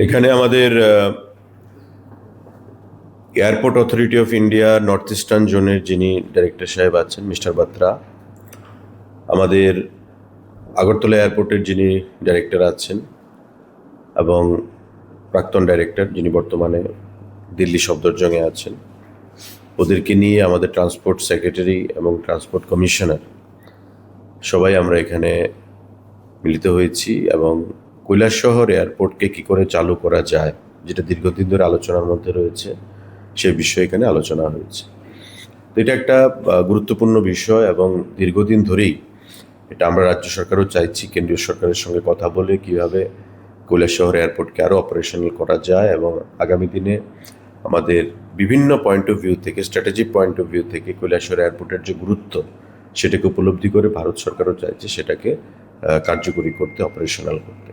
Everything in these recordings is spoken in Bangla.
এখানে আমাদের airport authority of India north eastern জোনের যিনি ডাইরেক্টর সাহেব আছেন মিস্টার বাত্রা, আমাদের আগরতলা এয়ারপোর্টের যিনি ডাইরেক্টর আছেন এবং প্রাক্তন ডাইরেক্টর যিনি বর্তমানে দিল্লি সফদরজংয়ে আছেন, ওদেরকে নিয়ে আমাদের ট্রান্সপোর্ট সেক্রেটারি এবং ট্রান্সপোর্ট কমিশনার সবাই আমরা এখানে মিলিত হয়েছি এবং কৈলাসহর এয়ারপোর্টকে কী করে চালু করা যায়, যেটা দীর্ঘদিন ধরে আলোচনার মধ্যে রয়েছে, সেই বিষয়ে এখানে আলোচনা হয়েছে। তো এটা একটা গুরুত্বপূর্ণ বিষয় এবং দীর্ঘদিন ধরেই এটা আমরা রাজ্য সরকারও চাইছি কেন্দ্রীয় সরকারের সঙ্গে কথা বলে কীভাবে কৈলাসহর এয়ারপোর্টকে আরও অপারেশনাল করা যায় এবং আগামী দিনে আমাদের বিভিন্ন পয়েন্ট অফ ভিউ থেকে, স্ট্র্যাটেজিক পয়েন্ট অফ ভিউ থেকে কৈলাসহর এয়ারপোর্টের যে গুরুত্ব সেটাকে উপলব্ধি করে ভারত সরকারও চাইছে সেটাকে কার্যকরী করতে, অপারেশনাল করতে।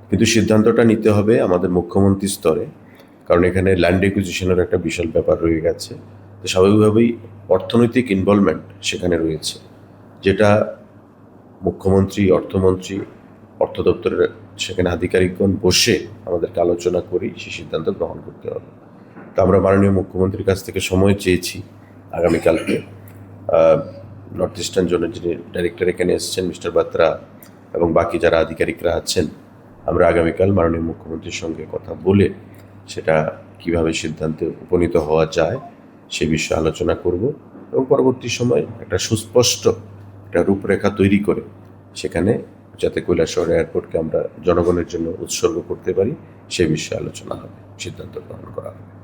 কিন্তু সিদ্ধান্তটা নিতে হবে আমাদের মুখ্যমন্ত্রী স্তরে, কারণ এখানে ল্যান্ড একুইজিশনের একটা বিশাল ব্যাপার রয়ে গেছে। তো স্বাভাবিকভাবেই অর্থনৈতিক ইনভলভমেন্ট সেখানে রয়েছে, যেটা মুখ্যমন্ত্রী, অর্থমন্ত্রী, অর্থ দপ্তরের সেখানে আধিকারিকগণ বসে আমাদেরকে আলোচনা করেই সেই সিদ্ধান্ত গ্রহণ করতে হবে। তো আমরা মাননীয় মুখ্যমন্ত্রীর কাছ থেকে সময় চেয়েছি আগামীকালকে। নর্থ ইস্টার্ন জোনের যিনি ডাইরেক্টর এখানে এসেছেন মিস্টার বাত্রা এবং বাকি যারা আধিকারিকরা আছেন, আমরা আগামীকাল মাননীয় মুখ্যমন্ত্রীর সঙ্গে কথা বলে সেটা কিভাবে সিদ্ধান্তে উপনীত হওয়া যায় সে বিষয়ে আলোচনা করব এবং পরবর্তী সময় একটা সুস্পষ্ট একটা রূপরেখা তৈরি করে সেখানে যাতে কৈলাসহর এয়ারপোর্টকে আমরা জনগণের জন্য উৎসর্গ করতে পারি সে বিষয়ে আলোচনা হবে, সিদ্ধান্ত গ্রহণ করা হবে।